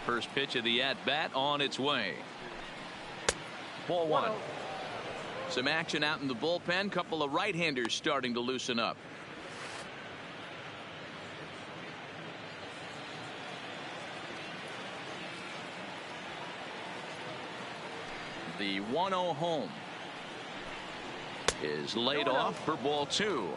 First pitch of the at-bat on its way. Ball one. Some action out in the bullpen. Couple of right-handers starting to loosen up. The 1-0 home is laid off for ball two.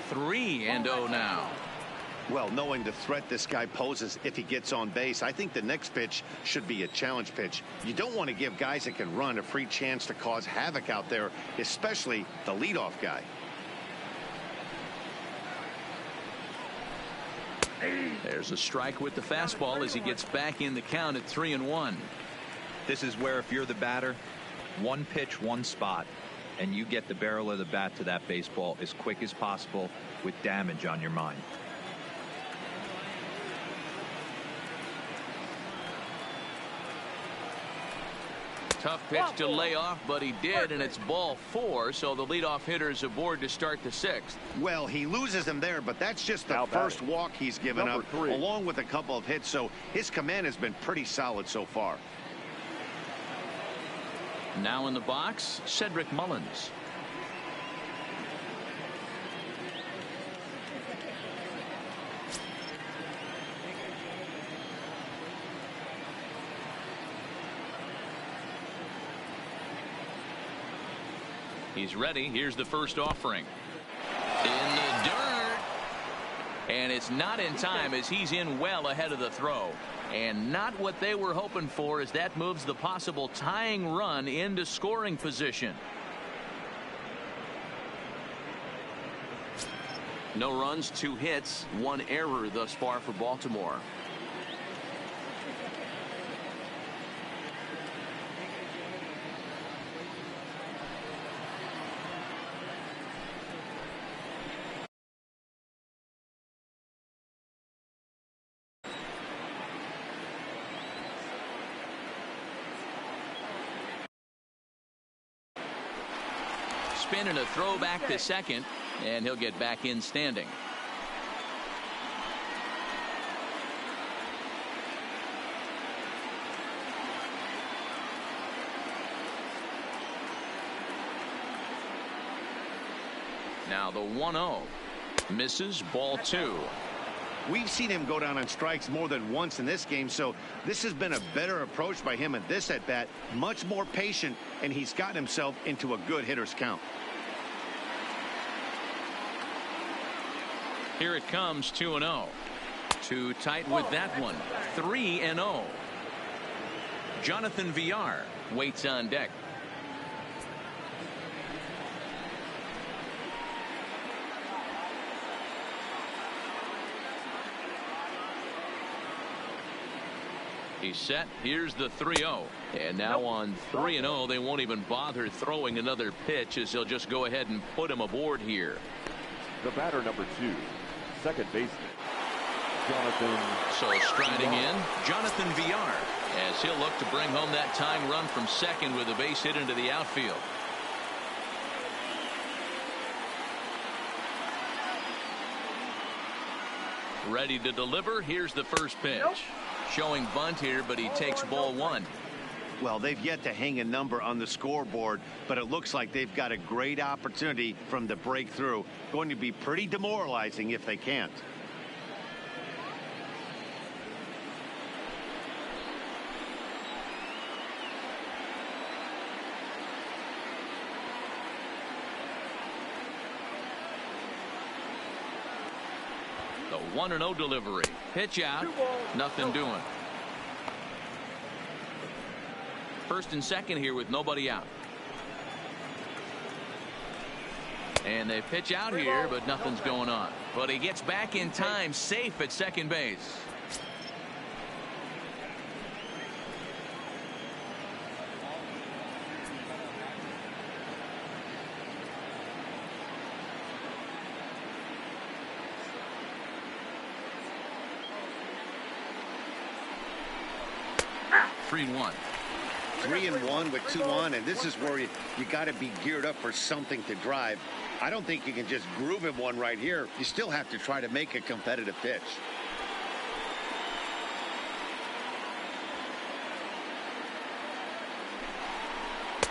Three and 0 now. Well, knowing the threat this guy poses if he gets on base, I think the next pitch should be a challenge pitch. You don't want to give guys that can run a free chance to cause havoc out there, especially the leadoff guy. There's a strike with the fastball as he gets back in the count at 3-1. This is where if you're the batter, one pitch, one spot, and you get the barrel of the bat to that baseball as quick as possible with damage on your mind. Tough pitch to lay off, but he did, and it's ball four, so the leadoff hitter is aboard to start the sixth. Well, he loses him there, but that's just the first walk he's given up, along with a couple of hits, so his command has been pretty solid so far. Now in the box, Cedric Mullins. He's ready. Here's the first offering. In the dirt. And it's not in time as he's in well ahead of the throw. And not what they were hoping for as that moves the possible tying run into scoring position. No runs, 2 hits, 1 error thus far for Baltimore. Spin and a throw back to second, and he'll get back in standing. Now the 1-0 misses, ball 2. We've seen him go down on strikes more than once in this game, so this has been a better approach by him at this at-bat. Much more patient, and he's gotten himself into a good hitter's count. Here it comes, 2-0. Too tight with that one. 3-0. Jonathan Villar waits on deck. He's set. Here's the 3-0. And now on 3-0, they won't even bother throwing another pitch as they'll just go ahead and put him aboard here. The batter, number 2, second baseman, Jonathan. So striding in, Jonathan Villar, as he'll look to bring home that tying run from second with a base hit into the outfield. Ready to deliver. Here's the first pitch. Showing bunt here, but he takes ball 1. Well, they've yet to hang a number on the scoreboard, but it looks like they've got a great opportunity from the breakthrough. Going to be pretty demoralizing if they can't. The 1-0 delivery. Pitch out. Nothing doing. First and second here with nobody out. And they pitch out here, but nothing's going on. But he gets back in time, safe at second base. Three and 1. 3-1 with 2 on, and this is where you got to be geared up for something to drive. I don't think you can just groove him one right here. You still have to try to make a competitive pitch.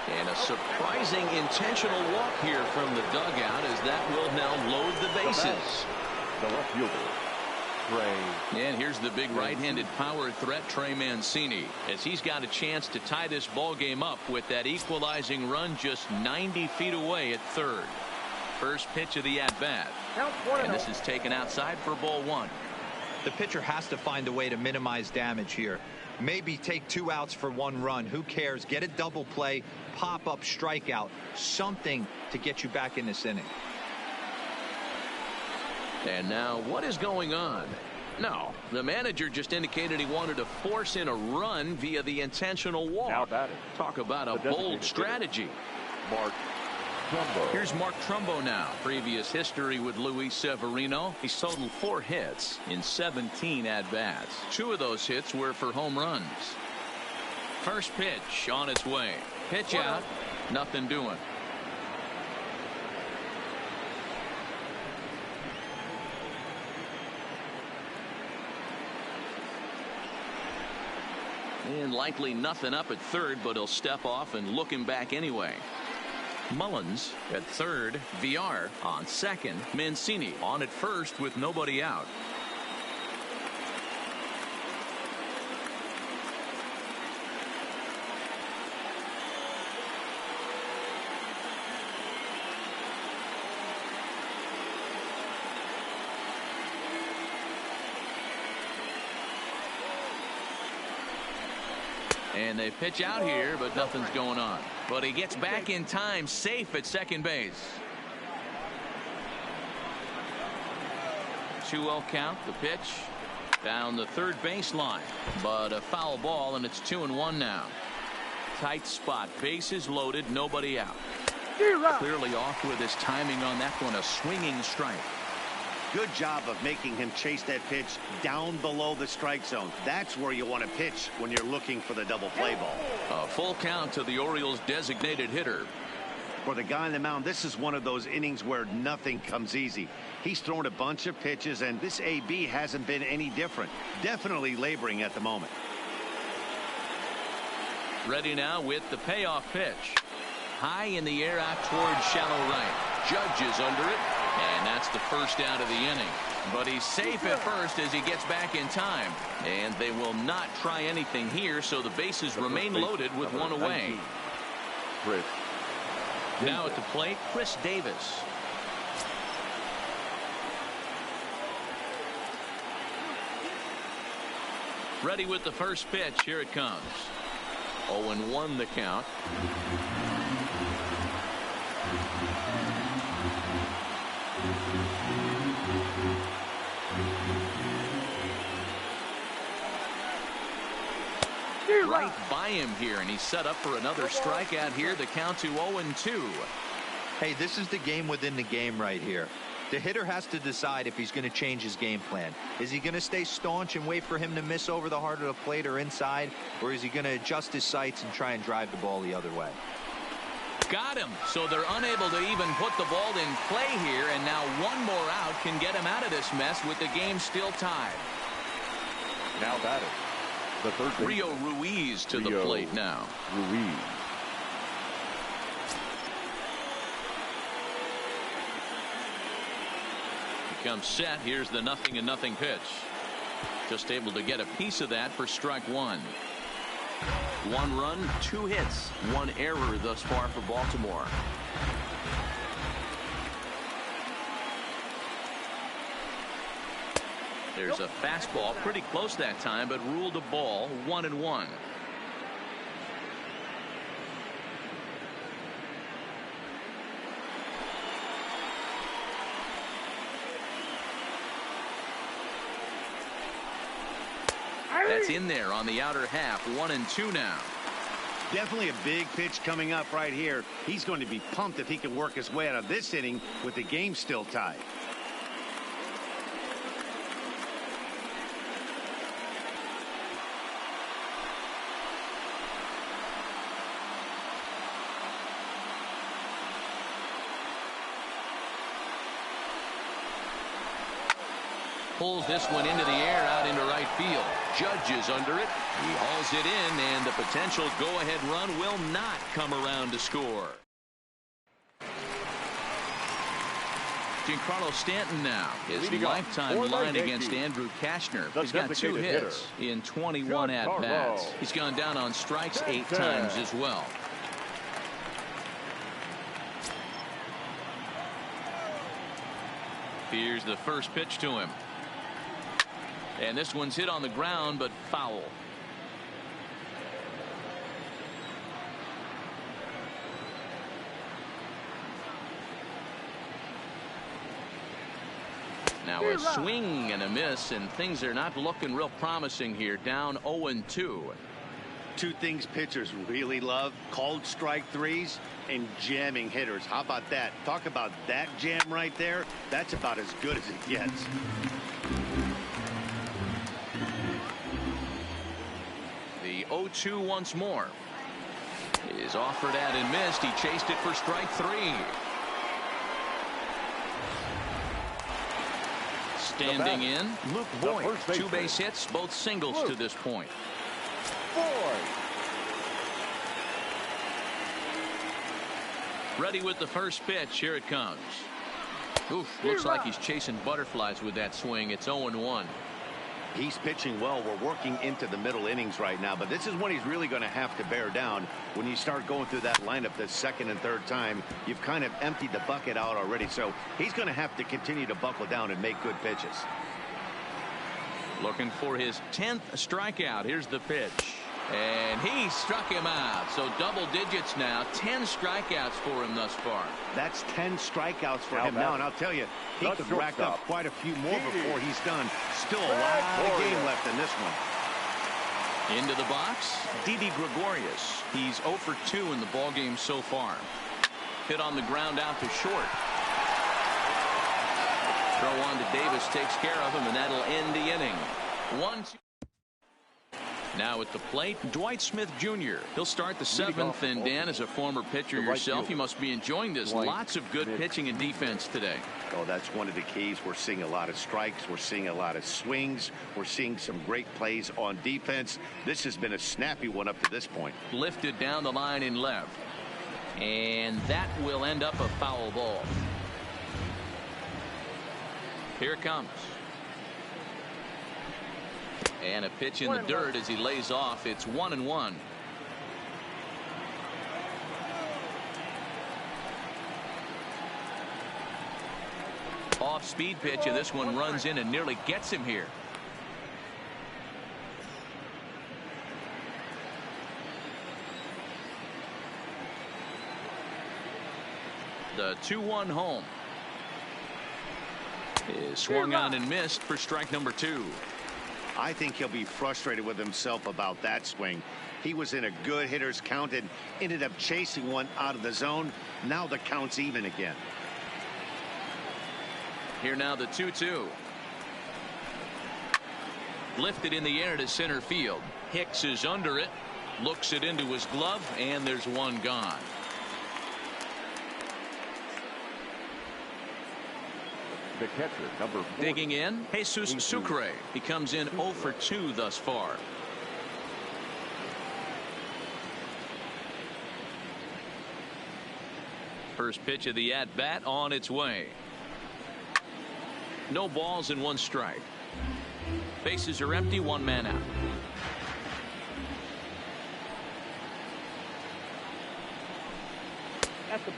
And a surprising intentional walk here from the dugout, as that will now load the bases. The left fielder, Trey. And here's the big right-handed power threat, Trey Mancini, as he's got a chance to tie this ball game up with that equalizing run just 90 feet away at third. First pitch of the at-bat, and this is taken outside for ball 1. The pitcher has to find a way to minimize damage here. Maybe take 2 outs for 1 run. Who cares? Get a double play, pop up, strikeout, something to get you back in this inning. And now what is going on? No, the manager just indicated he wanted to force in a run via the intentional walk. Now batting. Talk about a bold strategy. Mark Trumbo. Here's Mark Trumbo now. Previous history with Luis Severino. He's totaled 4 hits in 17 at-bats. 2 of those hits were for home runs. First pitch on its way. Pitch out. Nothing doing. And likely nothing up at third, but he'll step off and look him back anyway. Mullins at third, VR on second, Mancini on at first with nobody out. And they pitch out here, but nothing's going on. But he gets back in time, safe at second base. 2-0 count. The pitch down the third baseline, but a foul ball, and it's 2-1 now. Tight spot, bases loaded, nobody out. Clearly off with his timing on that one, a swinging strike. Good job of making him chase that pitch down below the strike zone. That's where you want to pitch when you're looking for the double play ball. A full count to the Orioles' designated hitter. For the guy on the mound, this is one of those innings where nothing comes easy. He's thrown a bunch of pitches, and this AB hasn't been any different. Definitely laboring at the moment. Ready now with the payoff pitch. High in the air out towards shallow right. Judge is under it, and that's the first out of the inning. But he's safe at first as he gets back in time. And they will not try anything here, so the bases remain loaded with 1 away. Now at the plate, Chris Davis. Ready with the first pitch. Here it comes. 0-1 the count. Right by him here, and he's set up for another strikeout here. The count to 0-2. Hey, this is the game within the game right here. The hitter has to decide if he's going to change his game plan. Is he going to stay staunch and wait for him to miss over the heart of the plate or inside, or is he going to adjust his sights and try and drive the ball the other way? Got him. So they're unable to even put the ball in play here, and now 1 more out can get him out of this mess with the game still tied. Now batting. The third baseman, Rio Ruiz to the plate now. Ruiz. He comes set. Here's the 0-0 pitch. Just able to get a piece of that for strike 1. 1 run, 2 hits, 1 error thus far for Baltimore. There's a fastball pretty close that time, but ruled a ball. 1-1. That's in there on the outer half. 1-2 now. Definitely a big pitch coming up right here. He's going to be pumped if he can work his way out of this inning with the game still tied. Pulls this one into the air out into right field. Judge is under it. He hauls it in, and the potential go-ahead run will not come around to score. Giancarlo Stanton now. His lifetime line against Andrew Kashner. He's got 2 hits in 21 at-bats. He's gone down on strikes 8 times as well. Here's the first pitch to him. And this one's hit on the ground, but foul. Now a swing and a miss, and things are not looking real promising here. Down 0-2. 2 things pitchers really love: called strike threes and jamming hitters. How about that? Talk about that jam right there. That's about as good as it gets. The 0-2 once more is offered at and missed. He chased it for strike 3. Standing in, Luke Voigt. 2 base hits, both singles to this point. Ready with the first pitch. Here it comes. Oof, looks like he's chasing butterflies with that swing. It's 0-1. He's pitching well. We're working into the middle innings right now, but this is when he's really going to have to bear down. When you start going through that lineup the second and third time, you've kind of emptied the bucket out already, so he's going to have to continue to buckle down and make good pitches. Looking for his 10th strikeout. Here's the pitch, and he struck him out. So double digits now. 10 strikeouts for him thus far. That's 10 strikeouts for him now, and I'll tell you, he could rack up quite a few more before he's done. Still a lot of game left in this one. Into the box, Didi Gregorius. He's 0 for 2 in the ballgame so far. Hit on the ground out to short. Throw on to Davis takes care of him, and that'll end the inning. 1-2. Now at the plate, Dwight Smith Jr. He'll start the 7th, and Dan, as a former pitcher yourself, you must be enjoying this. Lots of good pitching and defense today. Oh, that's one of the keys. We're seeing a lot of strikes. We're seeing a lot of swings. We're seeing some great plays on defense. This has been a snappy one up to this point. Lifted down the line in left. And that will end up a foul ball. Here it comes. And a pitch in the dirt as he lays off. It's 1-1. Off speed pitch, and this one runs in and nearly gets him here. The 2-1 home is swung on and missed for strike number 2. I think he'll be frustrated with himself about that swing. He was in a good hitter's count and ended up chasing one out of the zone. Now the count's even again. Here now the 2-2. Lifted in the air to center field. Hicks is under it. Looks it into his glove, and there's one gone. The catcher, number 40. Digging in, Jesus Sucre. He comes in 0 for 2 thus far. First pitch of the at-bat on its way. No balls and 1 strike. Bases are empty, 1 man out.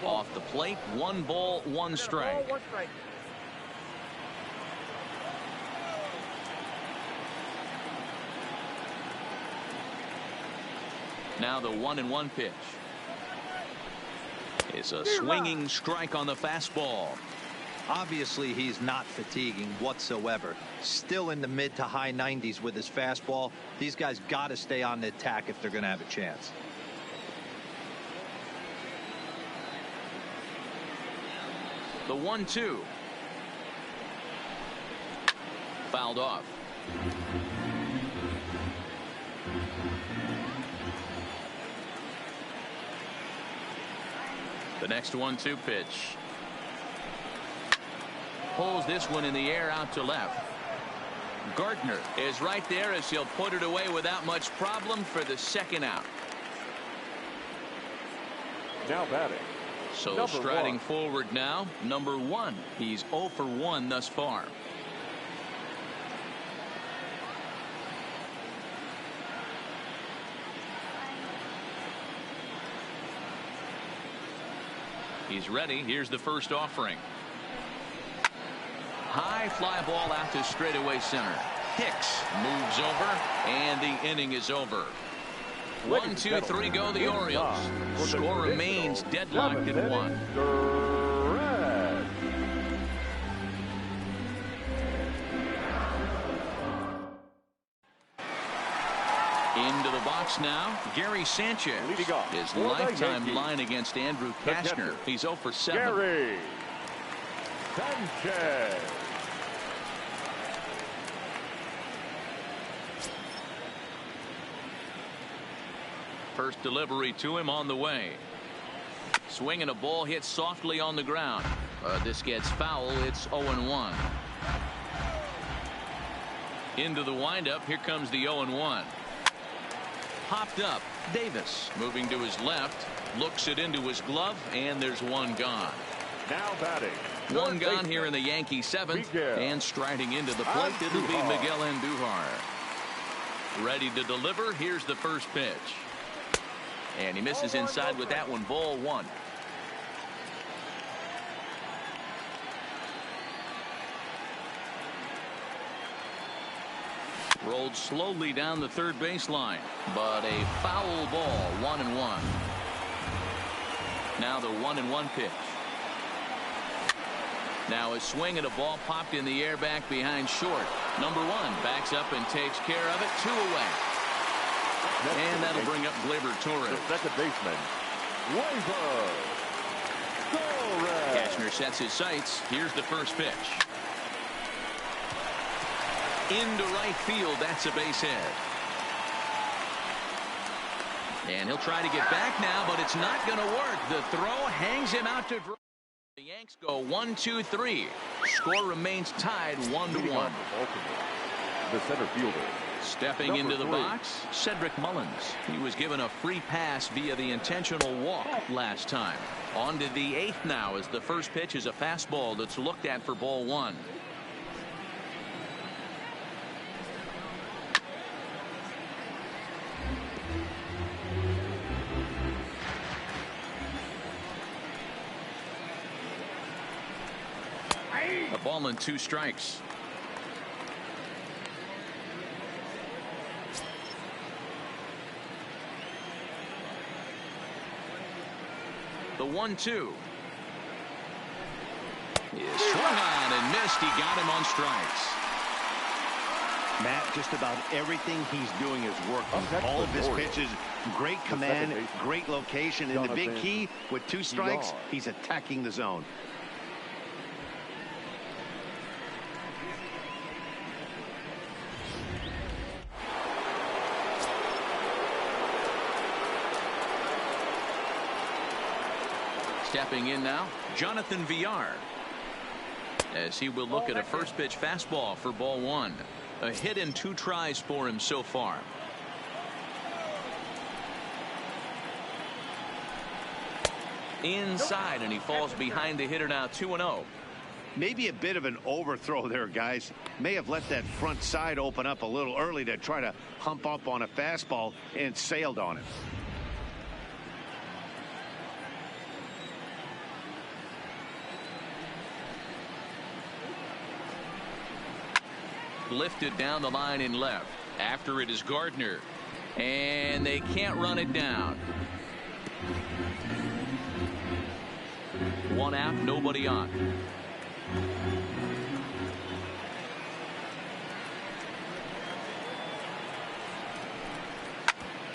Off the plate, 1 ball, 1 strike. Now the 1-1 pitch. It's a swinging strike on the fastball. Obviously, he's not fatiguing whatsoever. Still in the mid to high 90s with his fastball. These guys got to stay on the attack if they're going to have a chance. The 1-2. Fouled off. The next 1-2 pitch. Pulls this one in the air out to left. Gardner is right there as he'll put it away without much problem for the second out. Now batting. So number striding 1. forward now, number 1. He's 0 for 1 thus far. He's ready. Here's the first offering. High fly ball out to straightaway center. Hicks moves over, and the inning is over. 1, 2, 3 go the Orioles. Score remains deadlocked at 1. Into the box now, Gary Sanchez. His lifetime line against Andrew Kastner. He's 0 for 7. Gary Sanchez. First delivery to him on the way. Swinging a ball hit softly on the ground. This gets foul. It's 0-1. Into the windup. Here comes the 0-1. Popped up. Davis moving to his left. Looks it into his glove, and there's one gone. Now batting. One gone here in the Yankee 7th. And striding into the plate, it'll be Miguel Andujar. Ready to deliver. Here's the first pitch. And he misses inside with that one. Ball 1. Rolled slowly down the third baseline, but a foul ball. 1-1. Now the 1-1 pitch. Now a swing at a ball popped in the air back behind short. Number 1 backs up and takes care of it. 2 away. And that'll bring up Gleyber Torres. The second baseman, Gleyber Torres. Kastner sets his sights. Here's the first pitch. Into right field. That's a base hit. And he'll try to get back now, but it's not going to work. The throw hangs him out to draw. The Yanks go 1, 2, 3. Score remains tied 1-1. The center fielder. Stepping into the box, Cedric Mullins. He was given a free pass via the intentional walk last time. On to the 8th now as the first pitch is a fastball that's looked at for ball 1. A ball and 2 strikes. The 1-2 is swung on and missed. He got him on strikes. Matt, just about everything he's doing is working. All of his pitches, great command, great location, and the big key with 2 strikes, he's attacking the zone. Stepping in now, Jonathan Villar, as he will look at a first pitch fastball for ball 1. A hit in 2 tries for him so far. Inside, and he falls behind the hitter now. 2-0. Maybe a bit of an overthrow there, guys. May have let that front side open up a little early to try to hump up on a fastball and sailed on it. Lifted down the line in left. After it is Gardner, and they can't run it down. 1 out, nobody on.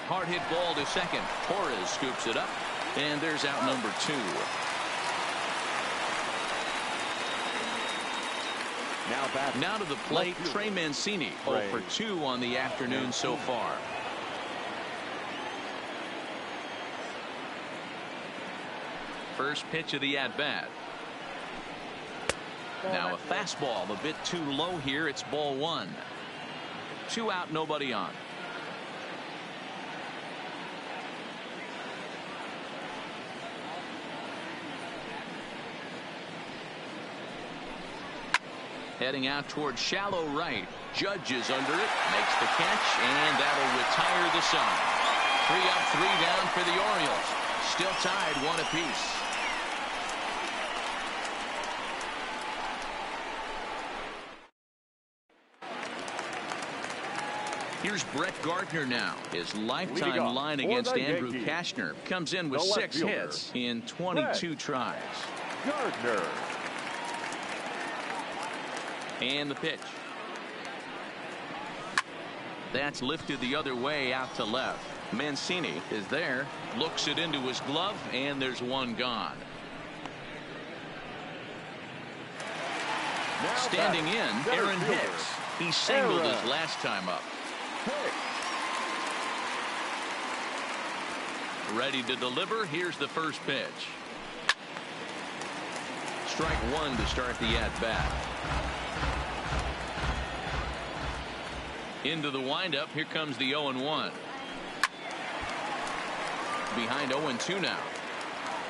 Hard hit ball to second. Torres scoops it up, and there's out number 2. Now to the plate, Trey Mancini. 0 for 2 on the afternoon so far. First pitch of the at-bat. Now a fastball a bit too low here. It's ball 1. 2 out, nobody on. Heading out towards shallow right. Judge is under it, makes the catch, and that'll retire the side. 3 up, 3 down for the Orioles. Still tied 1 apiece. Here's Brett Gardner now. His lifetime line against Andrew Kashner comes in with 6 hits in 22 tries. Gardner. And the pitch. That's lifted the other way out to left. Mancini is there, looks it into his glove, and there's 1 gone. Now standing in, Aaron Hicks. He singled his last time up. Ready to deliver. Here's the first pitch. Strike 1 to start the at-bat. Into the windup. Here comes the 0-1. Behind 0-2 now.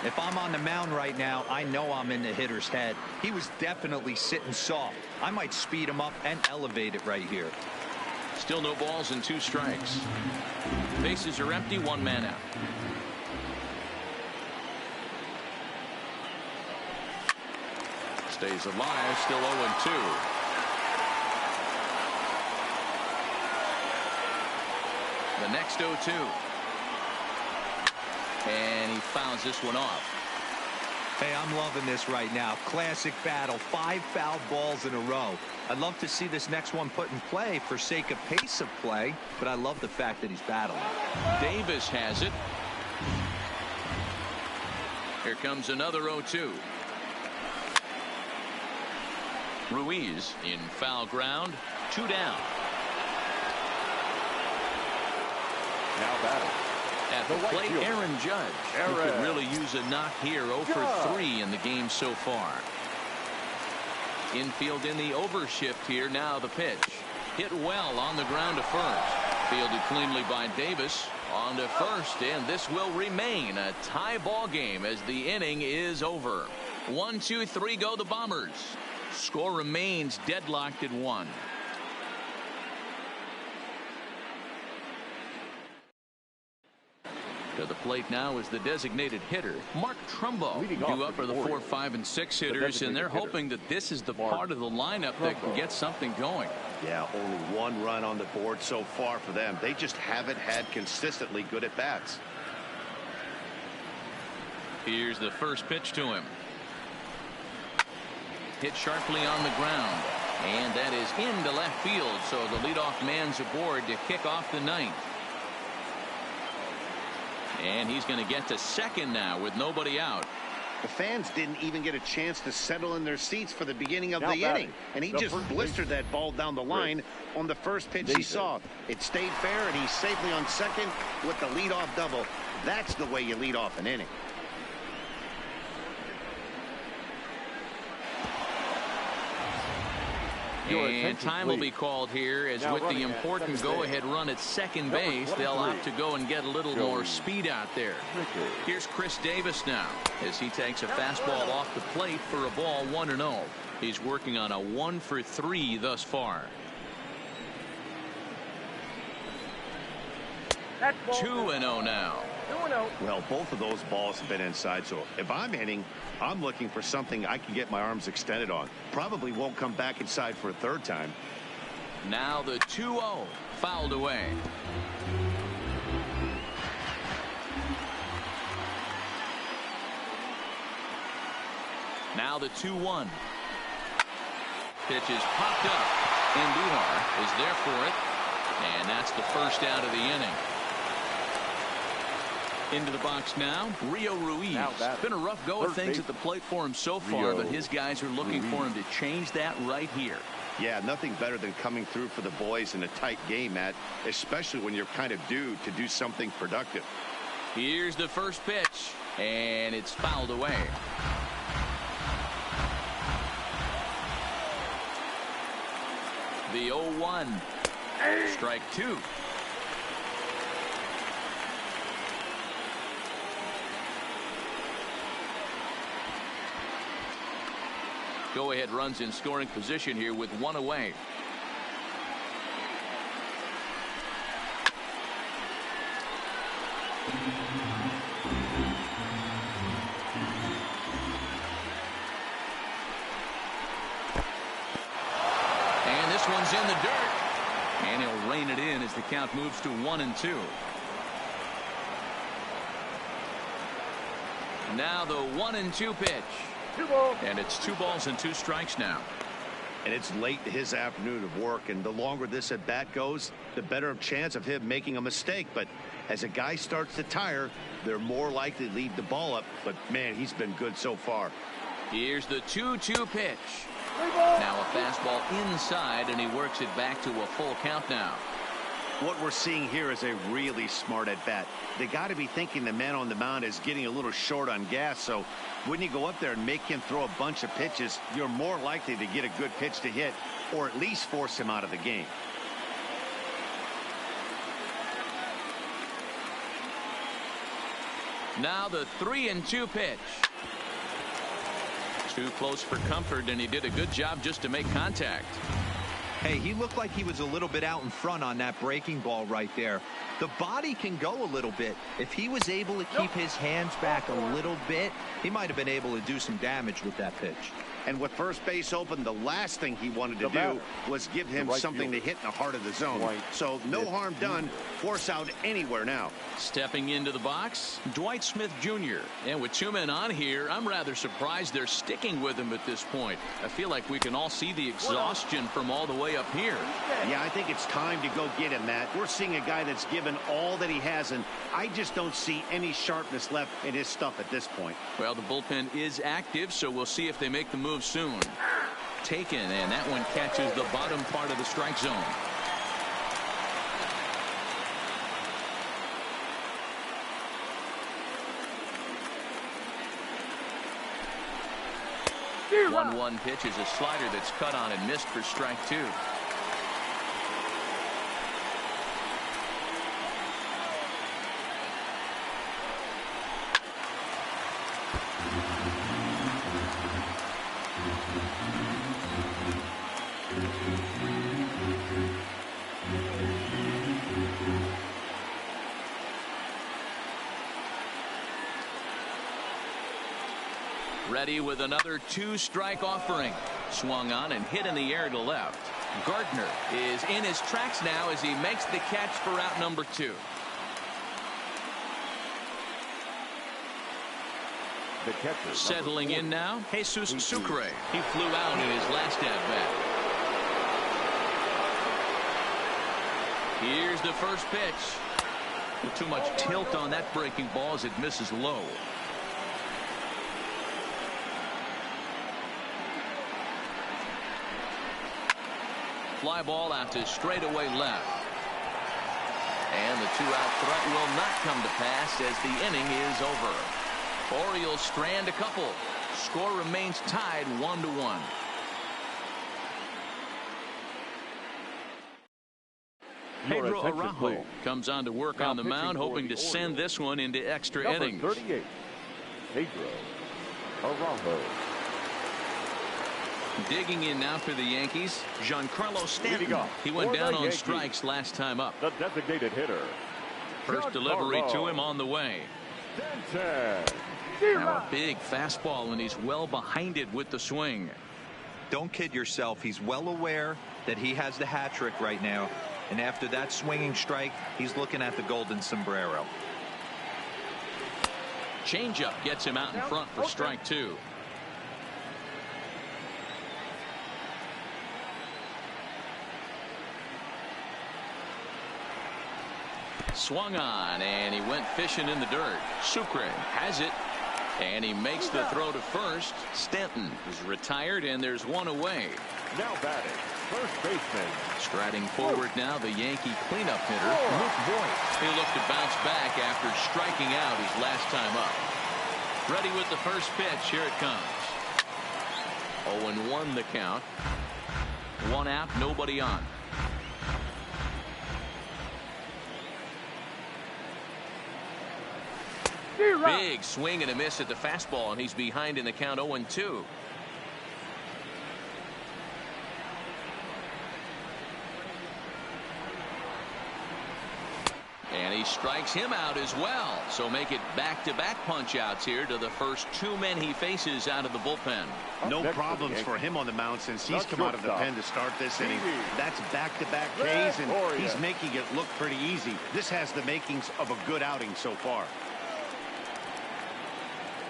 If I'm on the mound right now, I know I'm in the hitter's head. He was definitely sitting soft. I might speed him up and elevate it right here. Still no balls and 2 strikes. Bases are empty, 1 man out. Stays alive, still 0-2. The next 0-2. And he fouls this one off. Hey, I'm loving this right now. Classic battle. 5 foul balls in a row. I'd love to see this next one put in play for sake of pace of play, but I love the fact that he's battling. Davis has it. Here comes another 0-2. Ruiz in foul ground. 2 down. Now batting. At the plate, Aaron Judge. Who could really use a knock here. 0 for 3 in the game so far. Infield in the overshift here. Now the pitch. Hit well on the ground to first. Fielded cleanly by Davis. On to first, and this will remain a tie ball game as the inning is over. 1, 2, 3 go the Bombers. Score remains deadlocked at 1. To the plate now is the designated hitter, Mark Trumbo, due up for the 4, 5, and 6 hitters, and they're hoping that this is the part of the lineup that can get something going. Yeah, only 1 run on the board so far for them. They just haven't had consistently good at bats. Here's the first pitch to him. Hit sharply on the ground, and that is into left field, so the leadoff man's aboard to kick off the 9th. And he's going to get to second now with nobody out. The fans didn't even get a chance to settle in their seats for the beginning of the inning, and he just blistered that ball down the line on the first pitch he saw. It stayed fair, and he's safely on second with the leadoff double. That's the way you lead off an inning. And time will be called here, as with the important go-ahead run at second base, they'll opt to go and get a little more speed out there. Here's Chris Davis now as he takes a fastball off the plate for a ball 1-0. He's working on a 1 for 3 thus far. 2-0 now. Well, both of those balls have been inside, so if I'm hitting, I'm looking for something I can get my arms extended on. Probably won't come back inside for a 3rd time. Now the 2-0 fouled away. Now the 2-1. Pitch is popped up, and Duhar is there for it, and that's the first out of the inning. Into the box now, Rio Ruiz. Been a rough go of things at the plate for him so far, but his guys are looking for him to change that right here. Yeah, nothing better than coming through for the boys in a tight game, Matt, especially when you're kind of due to do something productive. Here's the first pitch, and it's fouled away. The 0-1. Strike two. Go-ahead runs in scoring position here with one away. And this one's in the dirt. And he'll rein it in as the count moves to 1-2. Now the 1-2 pitch. And it's 2 balls and 2 strikes now. And it's late in his afternoon of work, and the longer this at bat goes, the better chance of him making a mistake. But as a guy starts to tire, they're more likely to leave the ball up. But man, he's been good so far. Here's the 2-2 pitch. Now a fastball inside, and he works it back to a full count now. What we're seeing here is a really smart at bat. They got to be thinking the man on the mound is getting a little short on gas, so when you go up there and make him throw a bunch of pitches, you're more likely to get a good pitch to hit, or at least force him out of the game. Now the 3-2 pitch. Too close for comfort, and he did a good job just to make contact. Hey, he looked like he was a little bit out in front on that breaking ball right there. The body can go a little bit. If he was able to keep his hands back a little bit, he might have been able to do some damage with that pitch. And with first base open, the last thing he wanted to do was give him something to hit in the heart of the zone. So no harm done. Force out anywhere now. Stepping into the box, Dwight Smith Jr. And with 2 men on here, I'm rather surprised they're sticking with him at this point. I feel like we can all see the exhaustion from all the way up here. Yeah, I think it's time to go get him, Matt. We're seeing a guy that's given all that he has, and I just don't see any sharpness left in his stuff at this point. Well, the bullpen is active, so we'll see if they make the move soon. Taken, and that one catches the bottom part of the strike zone. The 1-1 pitch is a slider that's cut on and missed for strike 2. Ready with another 2-strike offering. Swung on and hit in the air to left. Gardner is in his tracks now as he makes the catch for out number 2. The catcher, settling in now, Jesus Sucre. He flew out in his last at-bat. Here's the first pitch. Too much tilt on that breaking ball as it misses low. Fly ball out to straightaway left. And the 2-out threat will not come to pass as the inning is over. Orioles strand a couple. Score remains tied 1-1. Pedro Araujo comes on to work on the mound, hoping to send this one into extra innings. 38, Pedro Araujo. Digging in now for the Yankees, Giancarlo Stanton. He went down on strikes last time up. The designated hitter. First delivery to him on the way. Now a big fastball, and he's well behind it with the swing. Don't kid yourself. He's well aware that he has the hat trick right now. And after that swinging strike, he's looking at the golden sombrero. Changeup gets him out in front for strike 2. Swung on, and he went fishing in the dirt. Sucre has it, and he makes the throw to first. Stanton is retired, and there's one away. Now batting, first baseman. Striding forward now, the Yankee cleanup hitter, Luke Voigt. He'll look to bounce back after striking out his last time up. Ready with the first pitch. Here it comes. 0-1 the count. 1 out, nobody on. Big swing and a miss at the fastball, and he's behind in the count 0-2. And he strikes him out as well. So make it back-to-back punch-outs here to the first two men he faces out of the bullpen. No problems for him on the mound since he's come out of the pen to start this inning. That's back-to-back Ks, and he's making it look pretty easy. This has the makings of a good outing so far.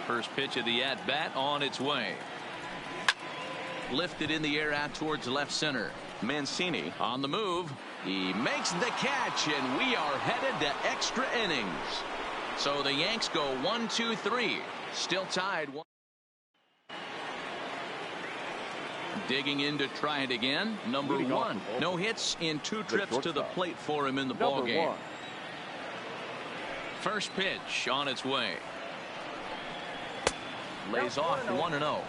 First pitch of the at-bat on its way. Lifted in the air out towards left center. Mancini on the move. He makes the catch, and we are headed to extra innings. So the Yanks go 1-2-3. Still tied. Digging in to try it again. Number one. No hits in 2 trips to the plate for him in the ballgame. First pitch on its way. Lays off 1-0.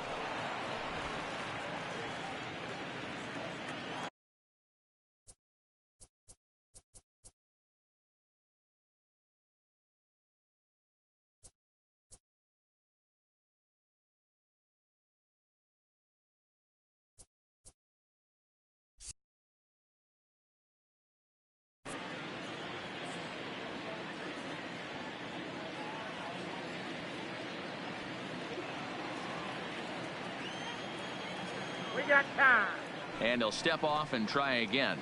And he'll step off and try again.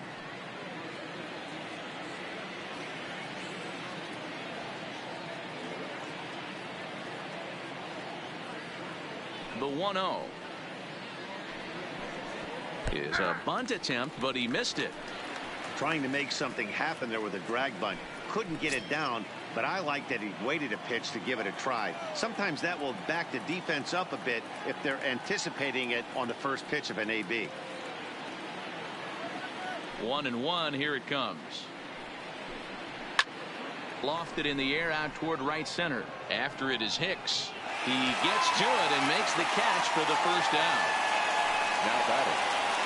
The 1-0 is a bunt attempt, but he missed it. Trying to make something happen there with a drag bunt. Couldn't get it down, but I like that he waited a pitch to give it a try. Sometimes that will back the defense up a bit if they're anticipating it on the first pitch of an AB. 1-1. Here it comes. Lofted in the air out toward right center. After it is Hicks. He gets to it and makes the catch for the first down. Now batting.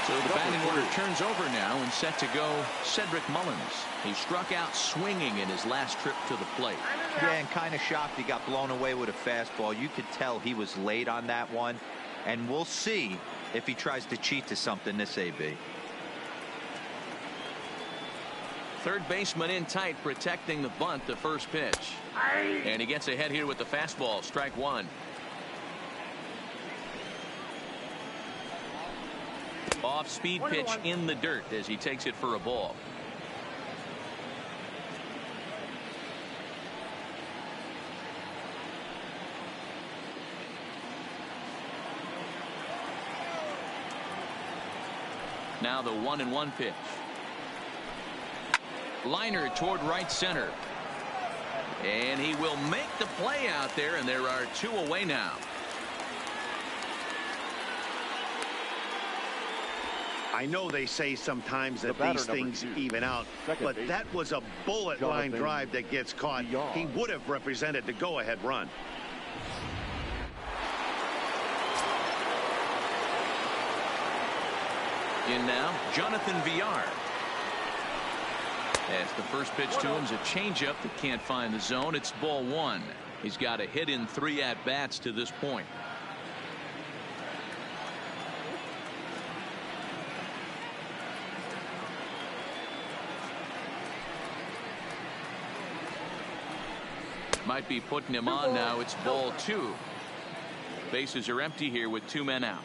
So the batting order turns over now, and set to go Cedric Mullins. He struck out swinging in his last trip to the plate. Yeah, and kind of shocked he got blown away with a fastball. You could tell he was late on that one, and we'll see if he tries to cheat to something this AB. Third baseman in tight, protecting the bunt. The first pitch, and he gets ahead here with the fastball. Strike one. Off speed pitch in the dirt as he takes it for a ball. Now the 1-1 pitch. Liner toward right center. And he will make the play out there, and there are 2 away now. I know they say sometimes that these things even out, but that was a bullet line drive that gets caught. He would have represented the go-ahead run. In now, Jonathan Villar. As the first pitch to him is a changeup that can't find the zone. It's ball 1. He's got a hit in 3 at-bats to this point. Might be putting him on now. It's ball 2. Bases are empty here with 2 men out.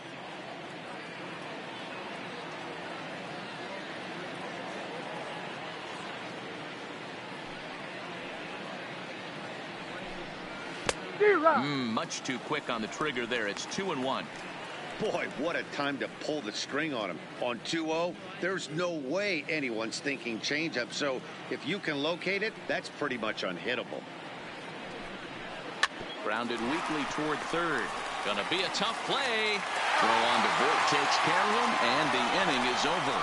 Much too quick on the trigger there. It's 2-1. Boy, what a time to pull the string on him. On 2-0, there's no way anyone's thinking changeup. So if you can locate it, that's pretty much unhittable. Grounded weakly toward third. Gonna be a tough play. Throw on to Burt takes care of him, and the inning is over.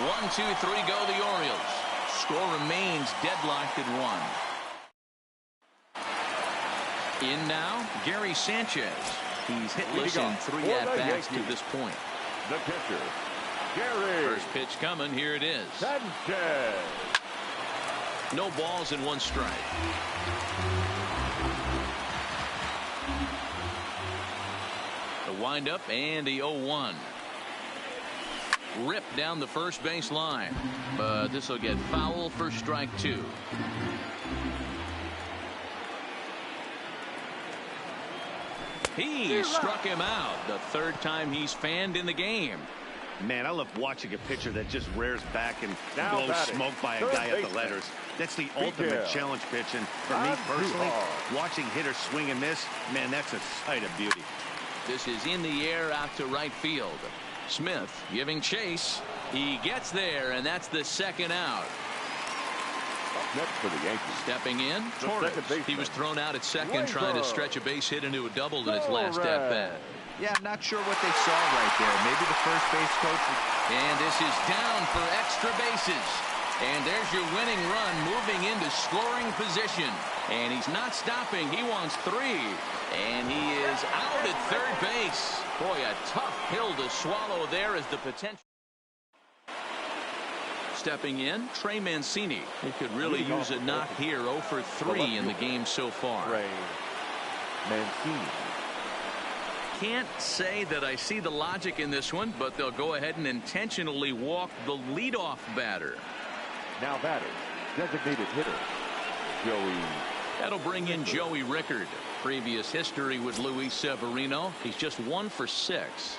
1-2-3 go the Orioles. Score remains deadlocked at 1. In now, Gary Sanchez. He's hitless in 3 at-bats to this point. The pitcher, Gary. First pitch coming. Here it is. Sanchez. No balls and 1 strike. windup and the 0-1. Ripped down the first base line, but this will get foul for strike 2. He struck him out, the third time he's fanned in the game. Man, I love watching a pitcher that just rears back and Now blows batting, smoke by a third guy at the baseman. letters. That's the ultimate challenge pitch. And for me personally, watching hitters swing and miss, man, that's a sight of beauty. This is in the air out to right field. Smith giving chase. He gets there, and that's the second out. Up next for the Yankees. Stepping in, The Torres. second baseman. He was thrown out at second, trying to stretch a base hit into a double in his last Torres. at-bat. Yeah, I'm not sure what they saw right there. Maybe the first base coach. And this is down for extra bases. And there's your winning run moving into scoring position. And he's not stopping. He wants 3. And he is out at third base. Boy, a tough pill to swallow there as the potential. Stepping in, Trey Mancini. He could really use a knock here. 0 for 3 in the game so far. Trey Mancini. Can't say that I see the logic in this one, but they'll go ahead and intentionally walk the leadoff batter. Now batting, designated hitter, Joey. That'll bring in Joey Rickard. Previous history with Luis Severino. He's just 1 for 6.